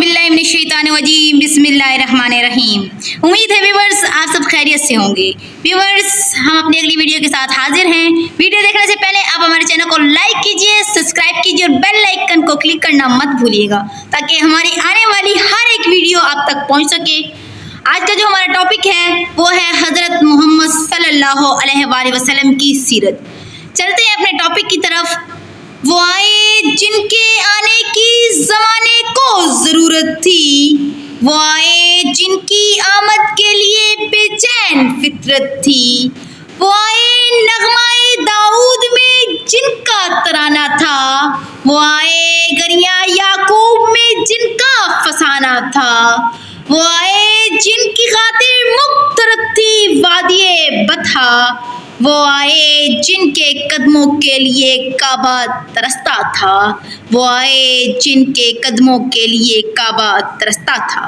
औज़ुबिल्लाहिमिनश्शैतानिर्रजीम बिस्मिल्लाहिर्रहमानिर्रहीम। उम्मीद है व्यूअर्स आप सब खैरियत से होंगे। व्यूअर्स हम अपनी अगली वीडियो के साथ हाजिर हैं। वीडियो देखने से पहले आप हमारे चैनल को लाइक कीजिए, सब्सक्राइब कीजिए और बेल आइकन को क्लिक करना मत भूलिएगा ताकि हमारी आने वाली हर एक वीडियो आप तक पहुँच सके। आज का जो हमारा टॉपिक है वो है हज़रत मोहम्मद सल्लल्लाहु अलैहि वसल्लम की सीरत। चलते हैं अपने टॉपिक की तरफ। वो आए जिनके आने की ज़माने को ज़रूरत थी, वो आए जिनकी आमद के लिए बेचैन फितरत थी, वो आए नगमाए दाऊद में जिनका तराना था, वो आए गरिया याकूब में जिनका फसाना था, वो आए जिनकी खातिर मुख्तरत थी वादिये बथा, वो आए जिनके कदमों के लिए काबा तरसता था, वो आए जिनके कदमों के लिए काबा तरसता था।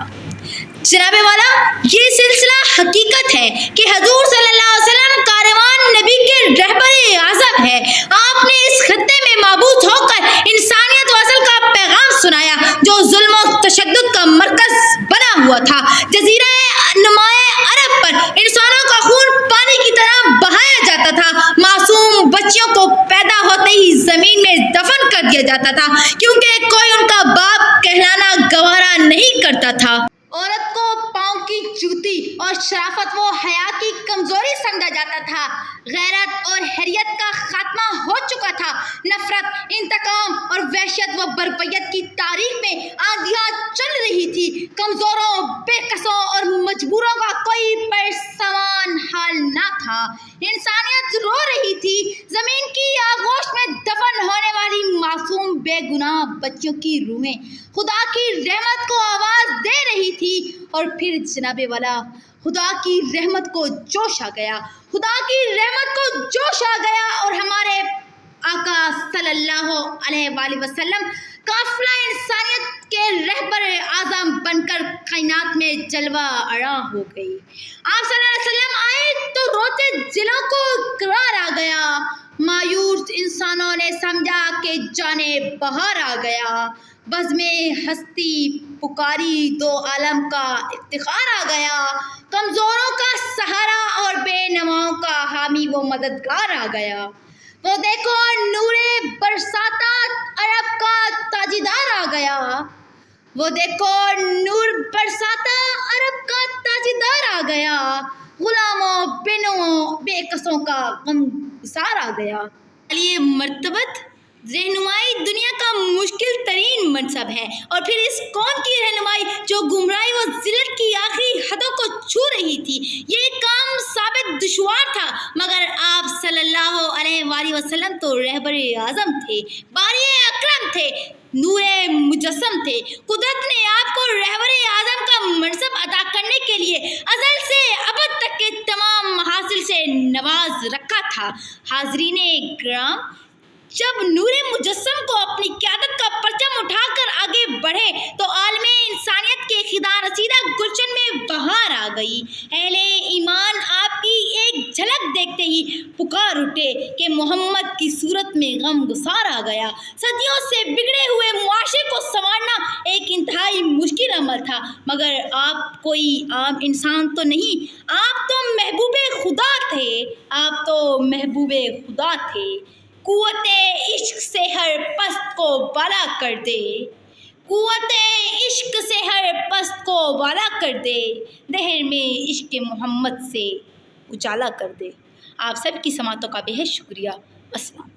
जनाबे वाला ये सिलसिला हकीकत है कि हजूर सल्लल्लाहु अलैहि वसल्लम कारवान नबी के रहबर आज़म है। आपने इस खत्ते में मबूस होकर इंसानियत वसल का पैगाम सुनाया जो जुल्म और तशद्दुद का मरकज बना हुआ था। जजीरा नुमाए अरब पर इंसानों का खून पानी की तरह बहाया जाता था। मासूम बच्चियों को पैदा होते ही जमीन में दफन कर दिया जाता था क्योंकि कोई उनका बाप कहलाना गवारा नहीं करता था। औरत को पाँव की जूती और शराफत व हया की कमजोरी समझा जाता था। गैरत और हैरियत का खात्मा हो चुका था। नफरत, इंतकाम और वहशत व बर्बरियत की तारीख में आंधियां चल रही थी। कमजोरों, बेकसों और मजबूरों का कोई परसवान हाल ना था। इंसानियत रो रही थी। जमीन की आगोश में दफन होने वाली मासूम बेगुनाह बच्चियों की रूहें खुदा की रहमत को आवाज दे रही थी। और फिर जनाबे वाला खुदा की रहमत को जोश आ गया, खुदा की रहमत को जोश आ गया और हमारे आका सल्लल्लाहु अलैहि वसल्लम काफिला इंसानियत के रहबर आज़म बनकर कायनात में जलवा अड़ा हो गई। आप सल्लल्लाहु अलैहि वसल्लम आए तो रोते जिलों को इकरार आ गया। मायूस इंसानों ने समझा कि जाने बहार आ गया। बज़्मे हस्ती पुकारी दो आलम का इफ्तिखार आ गया। कमज़ोरों का सहारा और बेनवाओं का हामी वो मददगार आ गया। वो देखो नूरे बरसाता अरब का ताजीदार आ गया। वो देखो नूर बरसाता अरब का ताजीदार आ गया। गुलामों, बेनों, बेकसों का गमगुसार आ गया। ये मर्तबत रहनुमाई दुनिया का मुश्किल तरीन मनसब है और फिर इस कौम की रहनुमाई जो गुमराही व जिल्लत की आखिरी हदों को छू रही थी। ये काम साबित दुश्वार था मगर आप सल्लल्लाहु अलैहि वसल्लम तो रहबर आज़म थे, बारी अकरम थे, नूरे मुजस्सम थे। कुदरत ने आपको रहबर आज़म का मनसब अदा करने के लिए अज़ल से अबद तक के तमाम महासिल से नवाज रखा था। हाज़रीने किराम, जब नूरे मुजस्सम को अपनी क़यादत का परचम उठाकर आगे बढ़े तो आलमे इंसानियत के खिदा रसीदा गुलशन में बहार आ गई। अहले ईमान आपकी एक झलक देखते ही पुकार उठे कि मोहम्मद की सूरत में गम गुसार आ गया। सदियों से बिगड़े हुए मुआशरे को संवारना एक इंतहाई मुश्किल अमल था मगर आप कोई आम इंसान तो नहीं, आप तो महबूबे खुदा थे, आप तो महबूबे खुदा थे। कुव्वते इश्क से हर पस्त को बाला कर दे, कुव्वते इश्क से हर पस्त को बाला कर दे, दहर में इश्क मोहम्मद से उजाला कर दे। आप सब की समातों का बेहद शुक्रिया। अस्सलाम।